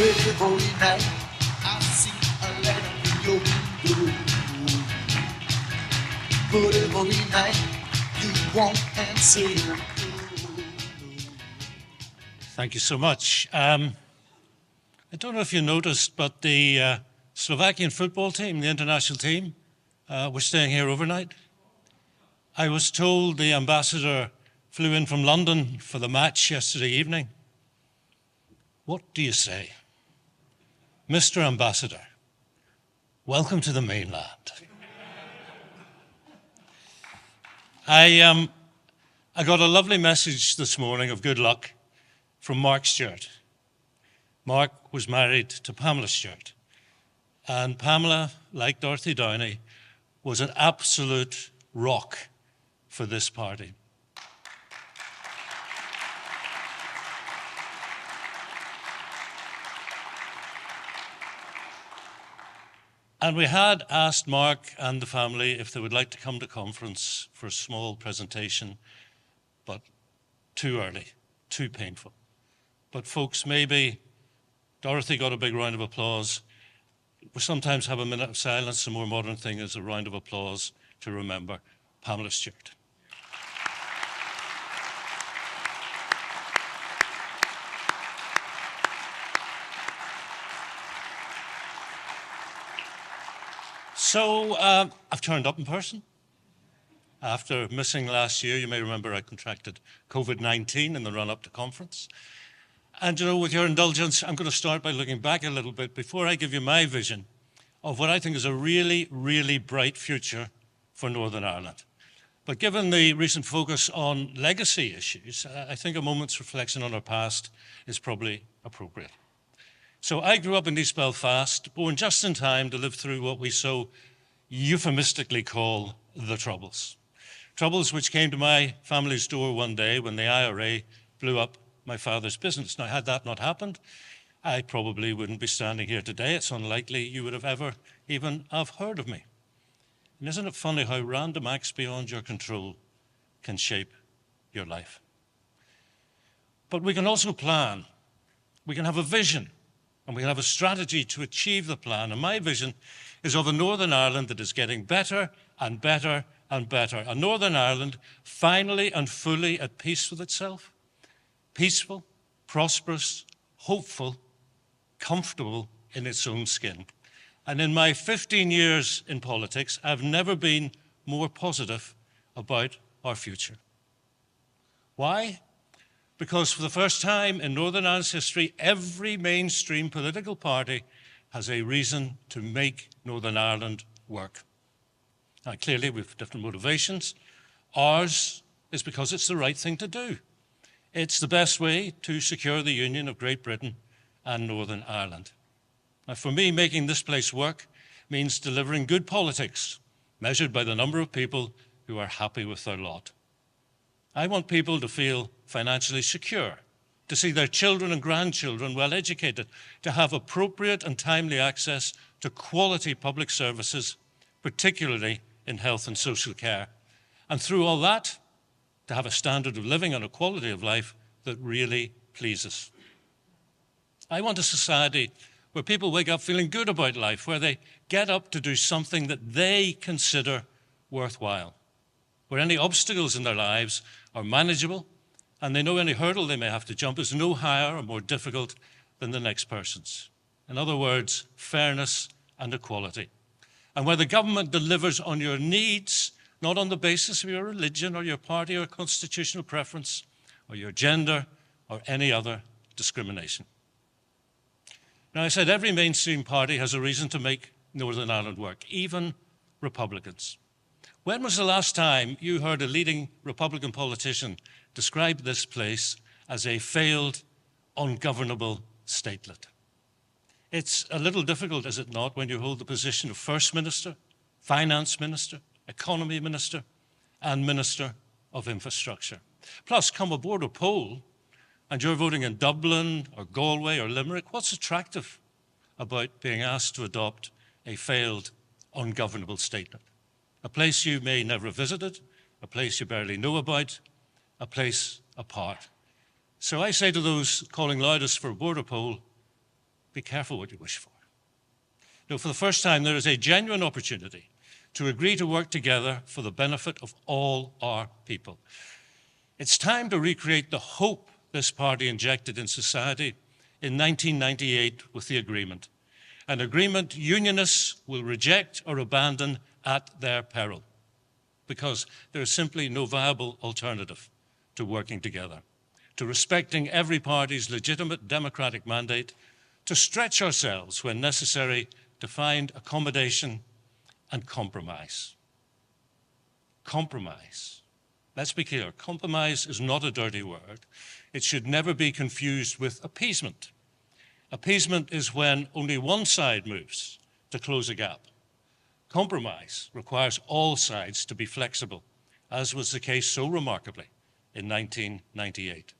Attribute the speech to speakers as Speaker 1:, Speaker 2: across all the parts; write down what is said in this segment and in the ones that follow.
Speaker 1: Every holy night I see a lamp in your window. But every holy night you won't answer.
Speaker 2: Thank you so much. I don't know if you noticed, but the Slovakian football team, the international team, was staying here overnight. I was told the ambassador flew in from London for the match yesterday evening. What do you say? Mr. Ambassador, welcome to the mainland. I got a lovely message this morning of good luck from Mark Stewart. Mark was married to Pamela Stewart, and Pamela, like Dorothy Downey, was an absolute rock for this party. And we had asked Mark and the family if they would like to come to conference for a small presentation, but too early, too painful. But folks, maybe Dorothy got a big round of applause. We sometimes have a minute of silence. The more modern thing is a round of applause to remember Pamela Stewart. So I've turned up in person. After missing last year, you may remember I contracted COVID-19 in the run-up to conference. And you know, with your indulgence, I'm going to start by looking back a little bit before I give you my vision of what I think is a really, really bright future for Northern Ireland. But given the recent focus on legacy issues, I think a moment's reflection on our past is probably appropriate. So I grew up in East Belfast, born just in time to live through what we so euphemistically call the Troubles. Troubles which came to my family's door one day when the IRA blew up my father's business. Now, had that not happened, I probably wouldn't be standing here today. It's unlikely you would have ever even have heard of me. And isn't it funny how random acts beyond your control can shape your life? But we can also plan. We can have a vision. And we have a strategy to achieve the plan. And my vision is of a Northern Ireland that is getting better and better and better. A Northern Ireland finally and fully at peace with itself. Peaceful, prosperous, hopeful, comfortable in its own skin. And in my 15 years in politics, I've never been more positive about our future. Why? Because for the first time in Northern Ireland's history, every mainstream political party has a reason to make Northern Ireland work. Now, clearly, we have different motivations. Ours is because it's the right thing to do. It's the best way to secure the union of Great Britain and Northern Ireland. Now, for me, making this place work means delivering good politics, measured by the number of people who are happy with their lot. I want people to feel financially secure, to see their children and grandchildren well educated, to have appropriate and timely access to quality public services, particularly in health and social care. And through all that, to have a standard of living and a quality of life that really pleases. I want a society where people wake up feeling good about life, where they get up to do something that they consider worthwhile, where any obstacles in their lives are manageable, and they know any hurdle they may have to jump is no higher or more difficult than the next person's. In other words, fairness and equality. And where the government delivers on your needs, not on the basis of your religion or your party or constitutional preference or your gender or any other discrimination. Now, I said every mainstream party has a reason to make Northern Ireland work, even Republicans. When was the last time you heard a leading Republican politician describe this place as a failed, ungovernable statelet? It's a little difficult, is it not, when you hold the position of First Minister, Finance Minister, Economy Minister, and Minister of Infrastructure. Plus, come aboard a poll, and you're voting in Dublin or Galway or Limerick. What's attractive about being asked to adopt a failed, ungovernable statelet? A place you may never have visited, a place you barely know about, a place apart. So I say to those calling loudest for a border poll, be careful what you wish for. No, for the first time, there is a genuine opportunity to agree to work together for the benefit of all our people. It's time to recreate the hope this party injected in society in 1998 with the agreement, an agreement Unionists will reject or abandon at their peril, because there is simply no viable alternative to working together, to respecting every party's legitimate democratic mandate, to stretch ourselves when necessary, to find accommodation and compromise. Compromise. Let's be clear, compromise is not a dirty word. It should never be confused with appeasement. Appeasement is when only one side moves to close a gap. Compromise requires all sides to be flexible, as was the case so remarkably in 1998.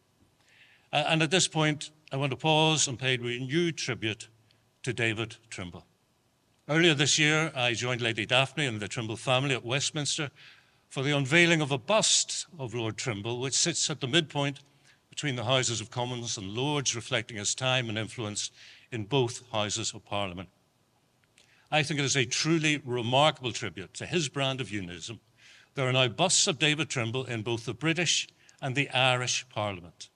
Speaker 2: And at this point, I want to pause and pay renewed tribute to David Trimble. Earlier this year, I joined Lady Daphne and the Trimble family at Westminster for the unveiling of a bust of Lord Trimble, which sits at the midpoint between the Houses of Commons and Lords, reflecting his time and influence in both Houses of Parliament. I think it is a truly remarkable tribute to his brand of unionism. There are now busts of David Trimble in both the British and the Irish Parliament.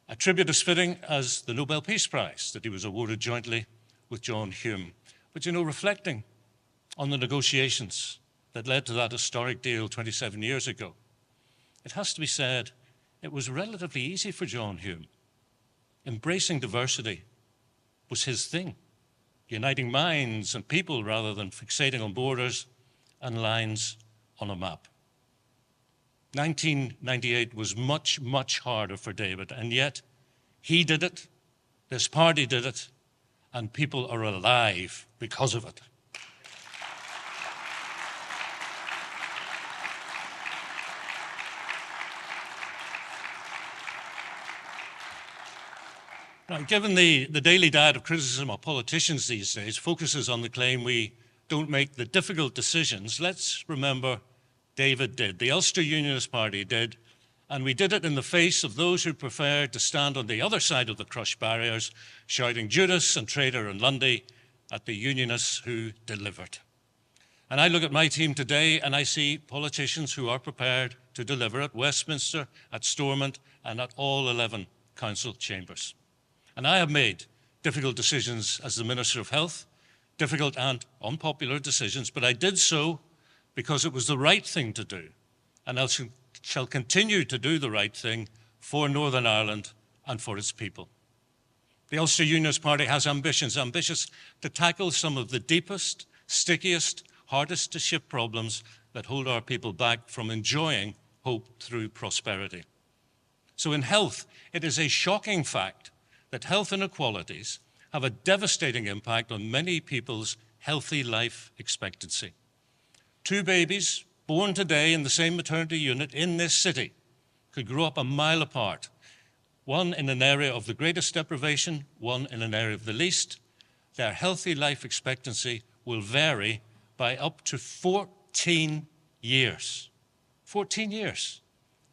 Speaker 2: A tribute as fitting as the Nobel Peace Prize that he was awarded jointly with John Hume. But you know, reflecting on the negotiations that led to that historic deal 27 years ago, it has to be said it was relatively easy for John Hume. Embracing diversity was his thing, uniting minds and people rather than fixating on borders and lines on a map. 1998 was much, much harder for David, and yet he did it, this party did it, and people are alive because of it. Now, given the daily diet of criticism of politicians these days focuses on the claim we don't make the difficult decisions, let's remember David did. The Ulster Unionist Party did, and we did it in the face of those who preferred to stand on the other side of the crushed barriers, shouting Judas and traitor and Lundy at the Unionists who delivered. And I look at my team today and I see politicians who are prepared to deliver at Westminster, at Stormont, and at all 11 council chambers. And I have made difficult decisions as the Minister of Health, difficult and unpopular decisions, but I did so because it was the right thing to do, and I shall continue to do the right thing for Northern Ireland and for its people. The Ulster Unionist Party has ambitions, ambitious to tackle some of the deepest, stickiest, hardest to shift problems that hold our people back from enjoying hope through prosperity. So in health, it is a shocking fact that health inequalities have a devastating impact on many people's healthy life expectancy. 2 babies born today in the same maternity unit in this city could grow up a mile apart, one in an area of the greatest deprivation, one in an area of the least. Their healthy life expectancy will vary by up to 14 years. 14 years.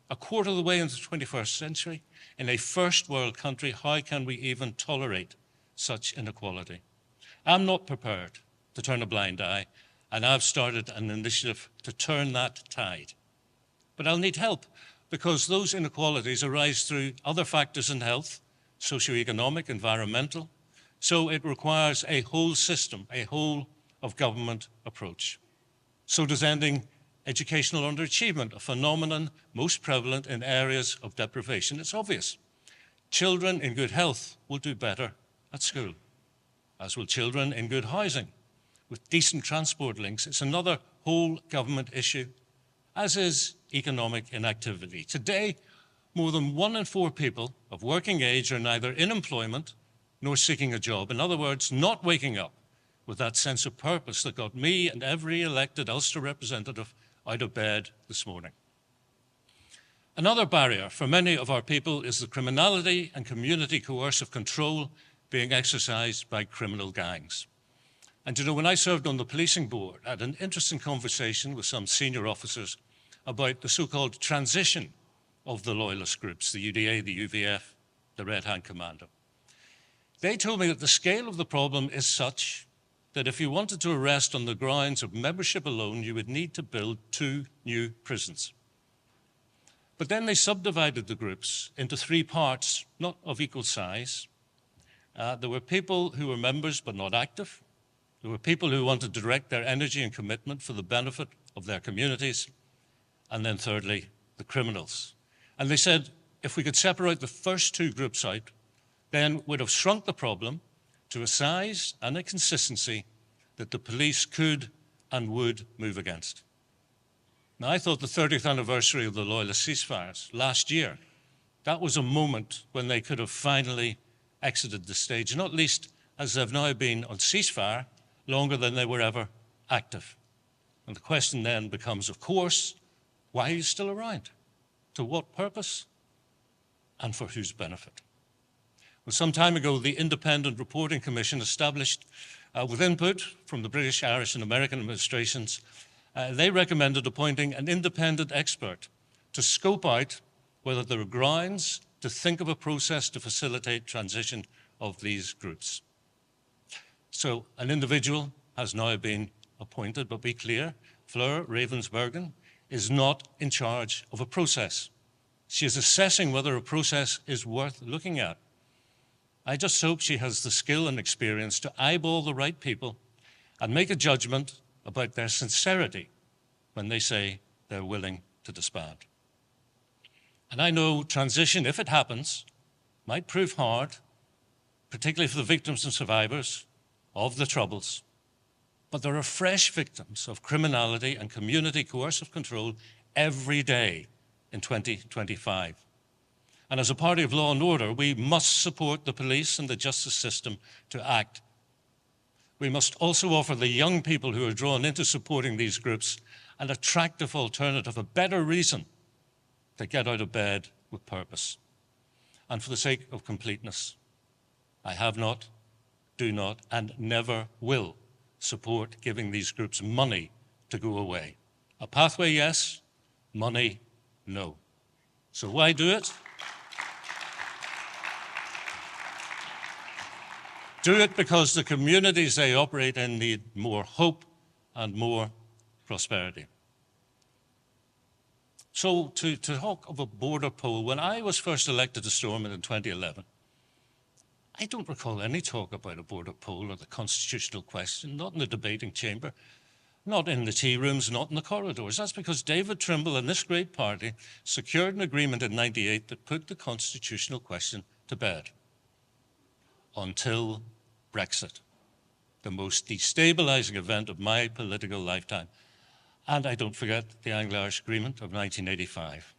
Speaker 2: A quarter of the way into the 21st century. In a first world country, how can we even tolerate such inequality? I'm not prepared to turn a blind eye, and I've started an initiative to turn that tide. But I'll need help, because those inequalities arise through other factors in health, socioeconomic, environmental. So it requires a whole system, a whole of government approach. So does ending educational underachievement, a phenomenon most prevalent in areas of deprivation. It's obvious. Children in good health will do better at school, as will children in good housing, with decent transport links. It's another whole government issue, as is economic inactivity. Today, more than 1 in 4 people of working age are neither in employment nor seeking a job. In other words, not waking up with that sense of purpose that got me and every elected Ulster representative out of bed this morning. Another barrier for many of our people is the criminality and community coercive control being exercised by criminal gangs. And you know, when I served on the policing board, I had an interesting conversation with some senior officers about the so-called transition of the loyalist groups, the UDA, the UVF, the Red Hand Commando. They told me that the scale of the problem is such that if you wanted to arrest on the grounds of membership alone, you would need to build 2 new prisons. But then they subdivided the groups into 3 parts, not of equal size. There were people who were members but not active. There were people who wanted to direct their energy and commitment for the benefit of their communities. And then thirdly, the criminals. And they said, if we could separate the first 2 groups out, then we'd have shrunk the problem to a size and a consistency that the police could and would move against. Now, I thought the 30th anniversary of the Loyalist ceasefires last year, that was a moment when they could have finally exited the stage, not least as they've now been on ceasefire longer than they were ever active. And the question then becomes, of course, why are you still around? To what purpose? And for whose benefit? Well, some time ago, the Independent Reporting Commission, established with input from the British, Irish, and American administrations, they recommended appointing an independent expert to scope out whether there are grounds to think of a process to facilitate transition of these groups. So an individual has now been appointed, but be clear, Fleur Ravensbergen is not in charge of a process. She is assessing whether a process is worth looking at. I just hope she has the skill and experience to eyeball the right people and make a judgment about their sincerity when they say they're willing to disband. And I know transition, if it happens, might prove hard, particularly for the victims and survivors of the Troubles. But there are fresh victims of criminality and community coercive control every day in 2025. And as a party of law and order, we must support the police and the justice system to act. We must also offer the young people who are drawn into supporting these groups an attractive alternative, a better reason to get out of bed with purpose. And for the sake of completeness, I have not, do not, and never will support giving these groups money to go away. A pathway, yes. Money, no. So why do it? Do it because the communities they operate in need more hope and more prosperity. So to talk of a border poll, when I was first elected to Stormont in 2011, I don't recall any talk about a border poll or the constitutional question, not in the debating chamber, not in the tea rooms, not in the corridors. That's because David Trimble and this great party secured an agreement in '98 that put the constitutional question to bed. Until Brexit, the most destabilizing event of my political lifetime. And I don't forget the Anglo-Irish Agreement of 1985.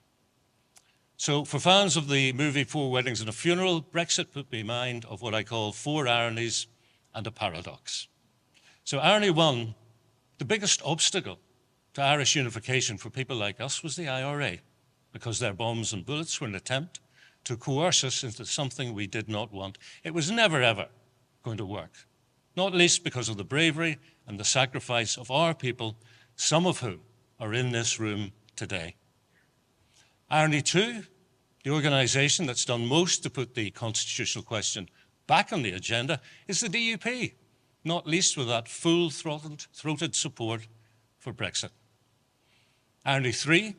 Speaker 2: So for fans of the movie 4 Weddings and a Funeral, Brexit put me in mind of what I call 4 ironies and a paradox. So irony 1, the biggest obstacle to Irish unification for people like us was the IRA, because their bombs and bullets were an attempt to coerce us into something we did not want. It was never, ever going to work, not least because of the bravery and the sacrifice of our people, some of whom are in this room today. Irony 2, the organisation that's done most to put the constitutional question back on the agenda is the DUP, not least with that full-throated support for Brexit. Irony 3,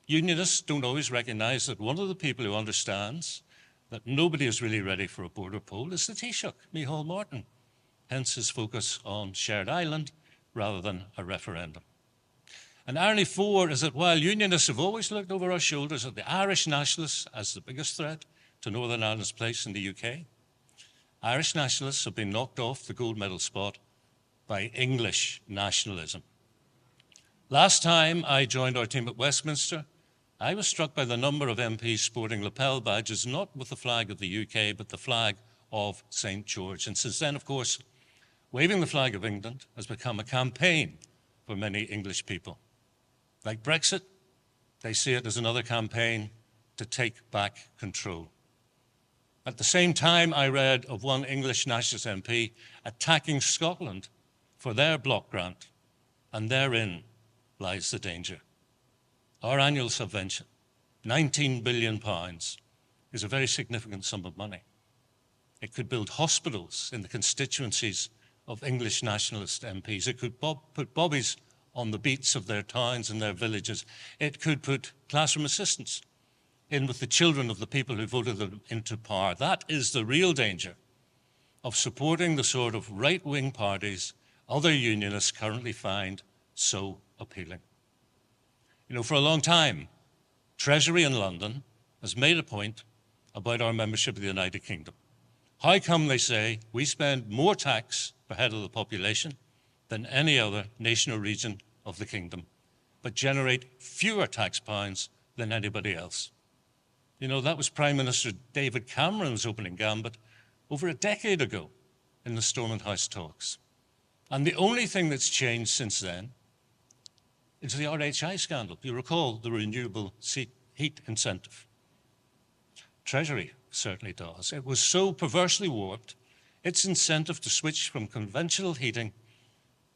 Speaker 2: Unionists don't always recognise that one of the people who understands that nobody is really ready for a border poll is the Taoiseach, Micheál Martin, hence his focus on shared island rather than a referendum. And irony 4 is that while Unionists have always looked over our shoulders at the Irish nationalists as the biggest threat to Northern Ireland's place in the UK, Irish nationalists have been knocked off the gold medal spot by English nationalism. Last time I joined our team at Westminster, I was struck by the number of MPs sporting lapel badges, not with the flag of the UK, but the flag of St. George. And since then, of course, waving the flag of England has become a campaign for many English people. Like Brexit, they see it as another campaign to take back control. At the same time, I read of one English nationalist MP attacking Scotland for their block grant, and therein lies the danger. Our annual subvention, £19 billion, is a very significant sum of money. It could build hospitals in the constituencies of English nationalist MPs. It could put bobbies on the beats of their towns and their villages. It could put classroom assistants in with the children of the people who voted them into power. That is the real danger of supporting the sort of right-wing parties other unionists currently find so appealing. You know, for a long time, Treasury in London has made a point about our membership of the United Kingdom. How come, they say, we spend more tax per head of the population than any other nation or region of the kingdom, but generate fewer tax pounds than anybody else? You know, that was Prime Minister David Cameron's opening gambit over a decade ago in the Stormont House talks. And the only thing that's changed since then is the RHI scandal. You recall the renewable heat incentive. Treasury certainly does. It was so perversely warped, its incentive to switch from conventional heating,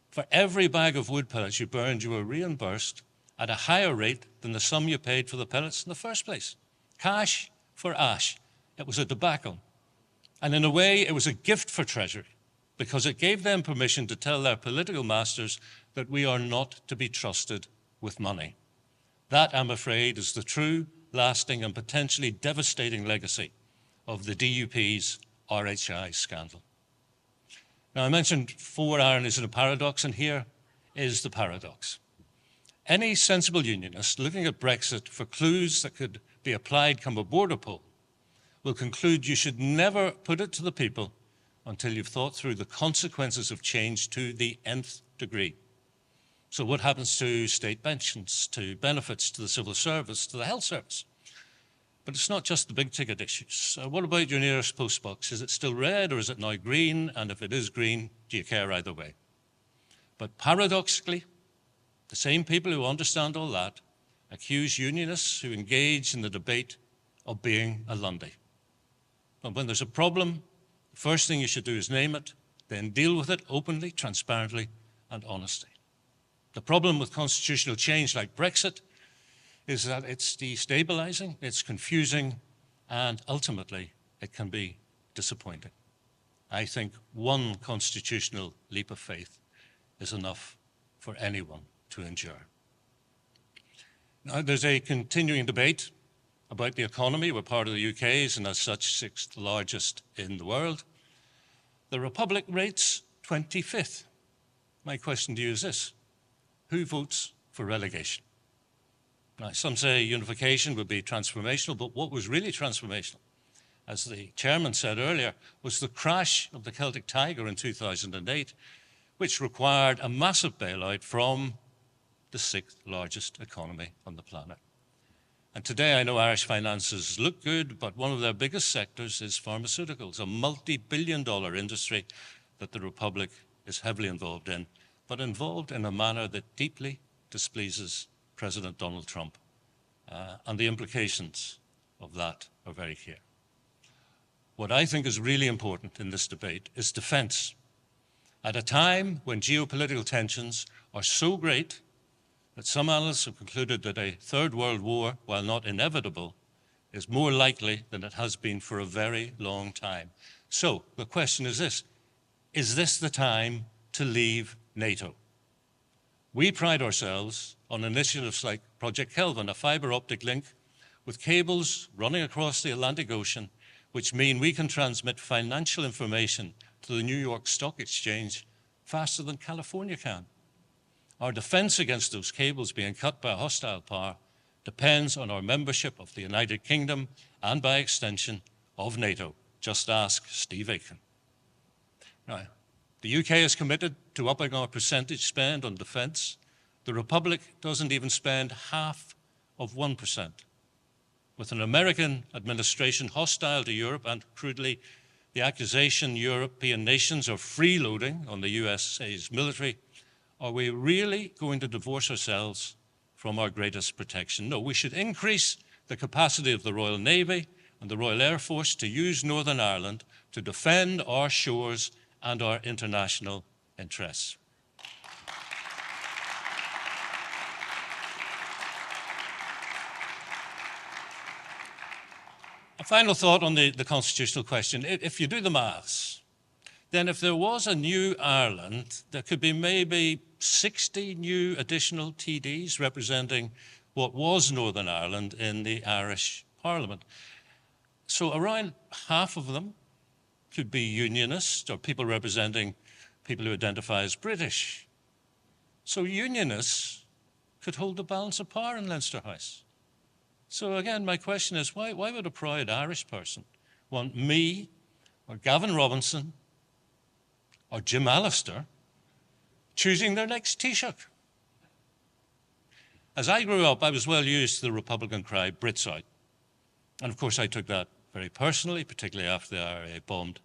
Speaker 2: for every bag of wood pellets you burned, you were reimbursed at a higher rate than the sum you paid for the pellets in the first place. Cash for ash. It was a debacle. And in a way, it was a gift for Treasury, because it gave them permission to tell their political masters that we are not to be trusted with money. That, I'm afraid, is the true, lasting, and potentially devastating legacy of the DUP's RHI scandal. Now, I mentioned 4 ironies and a paradox, and here is the paradox. Any sensible unionist looking at Brexit for clues that could be applied come a border poll will conclude you should never put it to the people until you've thought through the consequences of change to the nth degree. So what happens to state pensions, to benefits, to the civil service, to the health service? But it's not just the big ticket issues. What about your nearest post box? Is it still red or is it now green? And if it is green, do you care either way? But paradoxically, the same people who understand all that accuse unionists who engage in the debate of being a Lundy. And when there's a problem, the first thing you should do is name it, then deal with it openly, transparently, and honestly. The problem with constitutional change like Brexit is that it's destabilizing, it's confusing, and ultimately it can be disappointing. I think one constitutional leap of faith is enough for anyone to endure. Now, there's a continuing debate about the economy. We're part of the UK's and as such 6th largest in the world. The Republic rates 25th. My question to you is this: who votes for relegation? Now, some say unification would be transformational, but what was really transformational, as the chairman said earlier, was the crash of the Celtic Tiger in 2008, which required a massive bailout from the 6th largest economy on the planet. And today, I know Irish finances look good, but one of their biggest sectors is pharmaceuticals, a multi-billion-dollar industry that the Republic is heavily involved in, but involved in a manner that deeply displeases President Donald Trump. And the implications of that are very clear. What I think is really important in this debate is defense. At a time when geopolitical tensions are so great that some analysts have concluded that a third world war, while not inevitable, is more likely than it has been for a very long time. So the question is this the time to leave NATO? We pride ourselves on initiatives like Project Kelvin, a fiber optic link with cables running across the Atlantic Ocean, which mean we can transmit financial information to the New York Stock Exchange faster than California can. Our defense against those cables being cut by a hostile power depends on our membership of the United Kingdom and, by extension, of NATO. Just ask Steve Aiken. Now, the UK is committed to upping our percentage spend on defense. The Republic doesn't even spend half of 1%. With an American administration hostile to Europe and, crudely, the accusation European nations are freeloading on the USA's military, are we really going to divorce ourselves from our greatest protection? No, we should increase the capacity of the Royal Navy and the Royal Air Force to use Northern Ireland to defend our shores and our international interests. A final thought on the constitutional question. If you do the maths, then if there was a new Ireland, there could be maybe 60 new additional TDs representing what was Northern Ireland in the Irish Parliament. So around half of them could be Unionist or people representing people who identify as British. So Unionists could hold the balance of power in Leinster House. So again, my question is, why would a proud Irish person want me or Gavin Robinson or Jim Allister choosing their next Taoiseach? As I grew up, I was well used to the Republican cry, Brits out. And of course, I took that very personally, particularly after the IRA bombed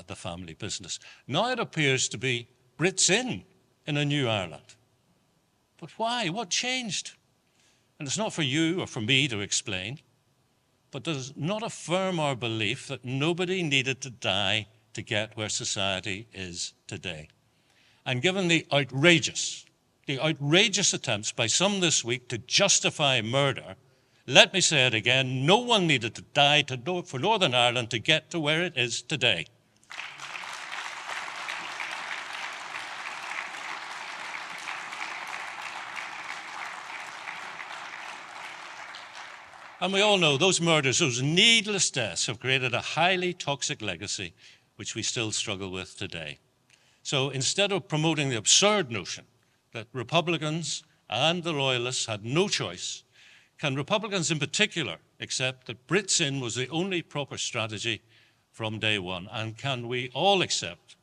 Speaker 2: the family business. Now it appears to be Brits in a new Ireland. But why? What changed? And it's not for you or for me to explain, but does not affirm our belief that nobody needed to die to get where society is today. And given the outrageous attempts by some this week to justify murder, let me say it again, no one needed to die for Northern Ireland to get to where it is today. And we all know those murders, those needless deaths have created a highly toxic legacy which we still struggle with today. So instead of promoting the absurd notion that Republicans and the Loyalists had no choice, can Republicans in particular accept that Brits in was the only proper strategy from day one? And can we all accept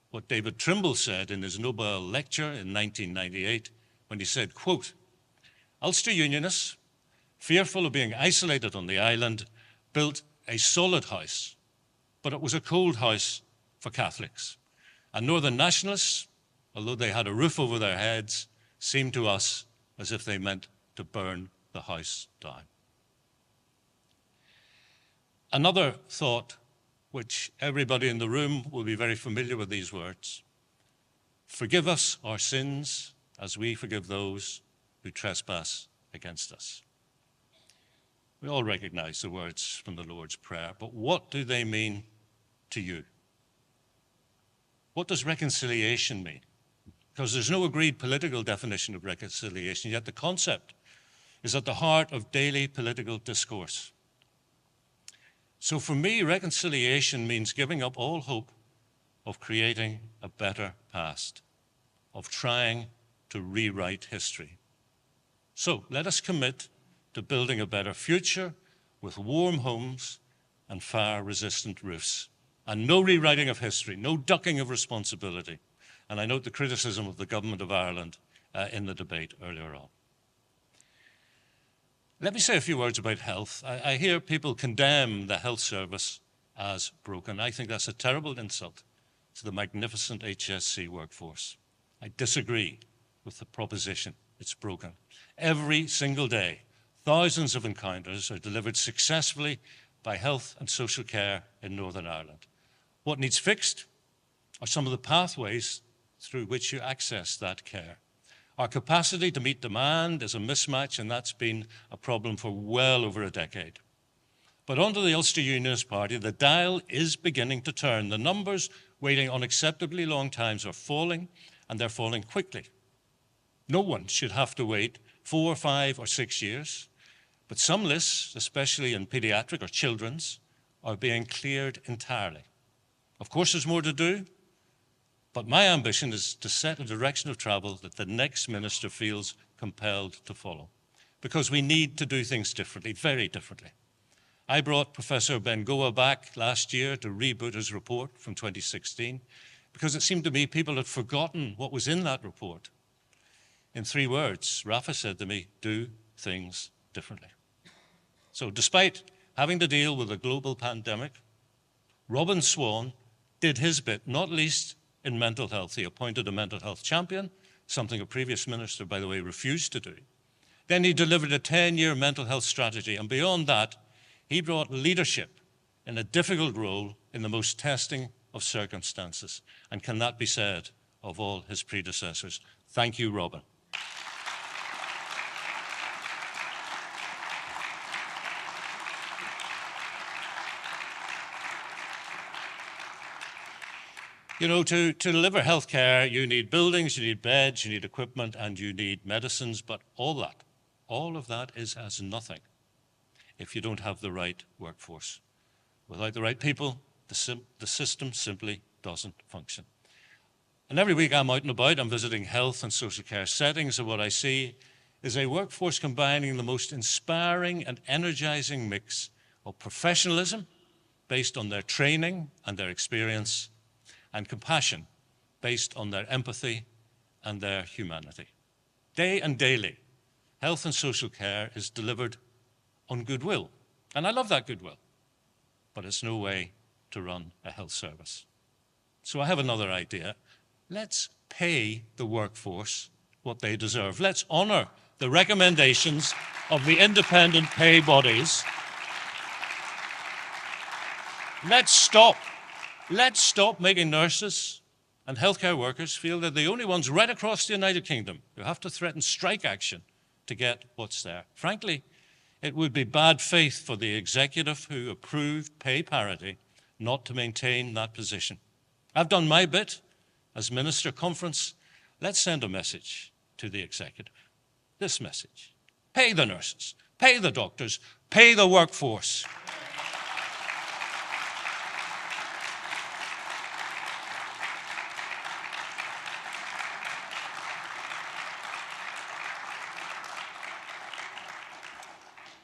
Speaker 2: what David Trimble said in his Nobel lecture in 1998 when he said, quote, Ulster Unionists, fearful of being isolated on the island, built a solid house, but it was a cold house for Catholics. And Northern nationalists, although they had a roof over their heads, seemed to us as if they meant to burn the house down. Another thought, which everybody in the room will be very familiar with these words: forgive us our sins as we forgive those who trespass against us. We all recognize the words from the Lord's Prayer, but what do they mean to you? What does reconciliation mean? Because there's no agreed political definition of reconciliation, yet the concept is at the heart of daily political discourse. So for me, reconciliation means giving up all hope of creating a better past, of trying to rewrite history. So let us commit to building a better future with warm homes and fire-resistant roofs, and no rewriting of history, no ducking of responsibility. And I note the criticism of the Government of Ireland in the debate earlier on. Let me say a few words about health. I hear people condemn the health service as broken. I think that's a terrible insult to the magnificent HSC workforce. I disagree with the proposition it's broken. Every single day, thousands of encounters are delivered successfully by health and social care in Northern Ireland. What needs fixed are some of the pathways through which you access that care. Our capacity to meet demand is a mismatch, and that's been a problem for well over a decade. But under the Ulster Unionist Party, the dial is beginning to turn. The numbers waiting unacceptably long times are falling, and they're falling quickly. No one should have to wait 4, 5, or 6 years. But some lists, especially in paediatric or children's, are being cleared entirely. Of course, there's more to do, but my ambition is to set a direction of travel that the next minister feels compelled to follow, because we need to do things differently, very differently. I brought Professor Bengoa back last year to reboot his report from 2016, because it seemed to me people had forgotten what was in that report. In 3 words, Rafa said to me, do things differently. So despite having to deal with a global pandemic, Robin Swan did his bit, not least in mental health. He appointed a mental health champion, something a previous minister, by the way, refused to do. Then he delivered a 10-year mental health strategy, and beyond that, he brought leadership in a difficult role in the most testing of circumstances. And can that be said of all his predecessors? Thank you, Robin. You know, to deliver healthcare, you need buildings, you need beds, you need equipment, and you need medicines, but all of that is as nothing if you don't have the right workforce. Without the right people, the system simply doesn't function. And every week I'm out and about, I'm visiting health and social care settings, and what I see is a workforce combining the most inspiring and energizing mix of professionalism based on their training and their experience, and compassion based on their empathy and their humanity. Day and daily, health and social care is delivered on goodwill. And I love that goodwill, but it's no way to run a health service. So I have another idea. Let's pay the workforce what they deserve. Let's honor the recommendations of the independent pay bodies. Let's stop making nurses and healthcare workers feel they're the only ones right across the United Kingdom who have to threaten strike action to get what's there. Frankly, it would be bad faith for the executive who approved pay parity not to maintain that position. I've done my bit as Minister Conference. Let's send a message to the executive. This message: pay the nurses, pay the doctors, pay the workforce.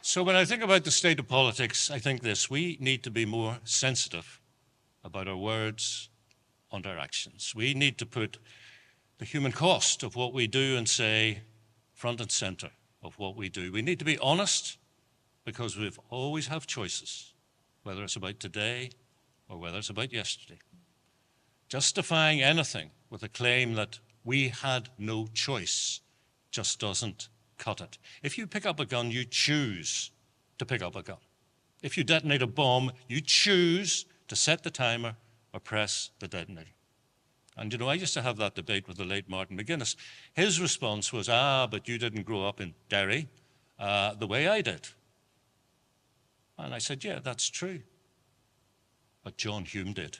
Speaker 2: So when I think about the state of politics, I think this: we need to be more sensitive about our words and our actions. We need to put the human cost of what we do and say front and center of what we do. We need to be honest, because we've always have choices, whether it's about today or whether it's about yesterday. Justifying anything with a claim that we had no choice just doesn't cut it. If you pick up a gun, you choose to pick up a gun. If you detonate a bomb, you choose to set the timer or press the detonator. And you know, I used to have that debate with the late Martin McGuinness. His response was, but you didn't grow up in Derry the way I did. And I said, yeah, that's true. But John Hume did.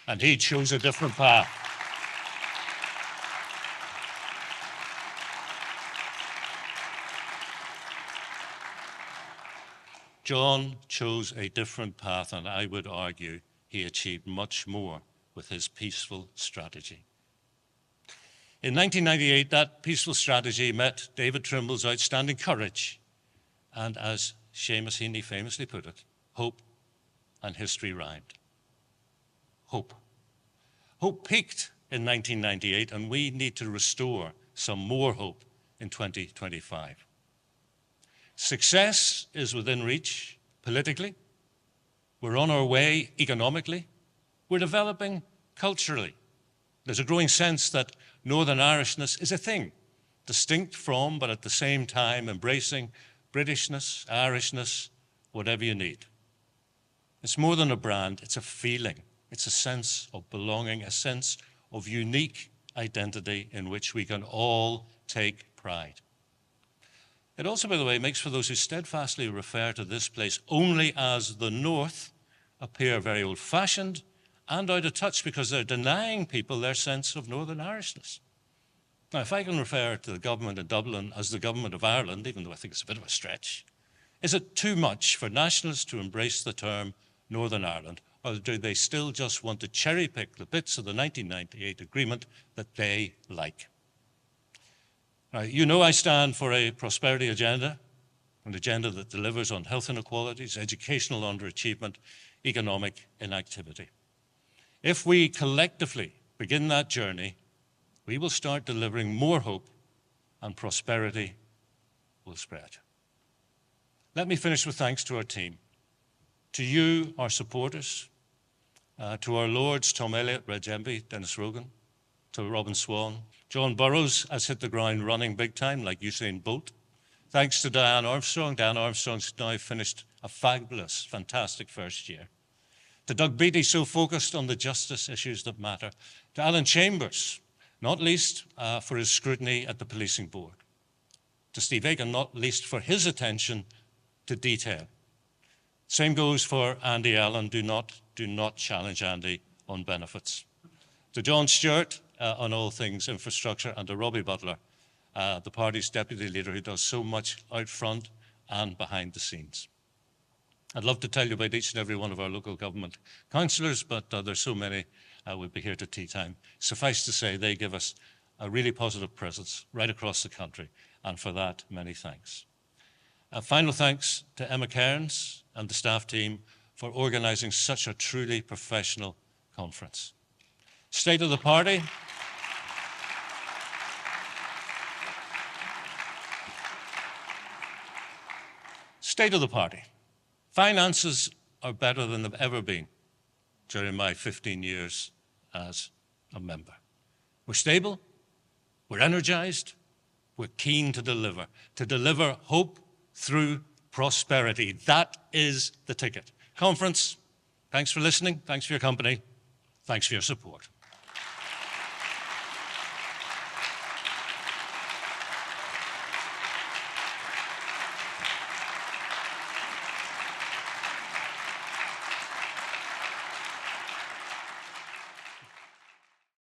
Speaker 2: And he chose a different path. John chose a different path, and I would argue he achieved much more with his peaceful strategy. In 1998, that peaceful strategy met David Trimble's outstanding courage, and as Seamus Heaney famously put it, hope and history rhymed. Hope. Hope peaked in 1998, and we need to restore some more hope in 2025. Success is within reach politically. We're on our way economically. We're developing culturally. There's a growing sense that Northern Irishness is a thing, distinct from, but at the same time embracing Britishness, Irishness, whatever you need. It's more than a brand, it's a feeling. It's a sense of belonging, a sense of unique identity in which we can all take pride. It also, by the way, makes for those who steadfastly refer to this place only as the North appear very old-fashioned and out of touch, because they're denying people their sense of Northern Irishness. Now, if I can refer to the government in Dublin as the government of Ireland, even though I think it's a bit of a stretch, is it too much for nationalists to embrace the term Northern Ireland, or do they still just want to cherry-pick the bits of the 1998 agreement that they like? Now, you know I stand for a prosperity agenda, an agenda that delivers on health inequalities, educational underachievement, economic inactivity. If we collectively begin that journey, we will start delivering more hope, and prosperity will spread. Let me finish with thanks to our team, to you, our supporters, to our lords, Tom Elliott, Reg Envy, Dennis Rogan, to Robin Swan. John Burrows has hit the ground running big time, like Usain Bolt. Thanks to Diane Armstrong. Diane Armstrong's now finished a fabulous, fantastic first year. To Doug Beattie, so focused on the justice issues that matter. To Alan Chambers, not least for his scrutiny at the policing board. To Steve Aiken, not least for his attention to detail. Same goes for Andy Allen. Do not challenge Andy on benefits. to John Stewart on all things infrastructure, and to Robbie Butler, the party's deputy leader, who does so much out front and behind the scenes. I'd love to tell you about each and every one of our local government councillors, but there's so many, we'll be here to tea time. Suffice to say, they give us a really positive presence right across the country, and for that, many thanks. Final thanks to Emma Cairns and the staff team for organising such a truly professional conference. State of the party. State of the party. Finances are better than they've ever been during my 15 years as a member. We're stable, we're energised, we're keen to deliver hope through prosperity. That is the ticket. Conference, thanks for listening, thanks for your company, thanks for your support.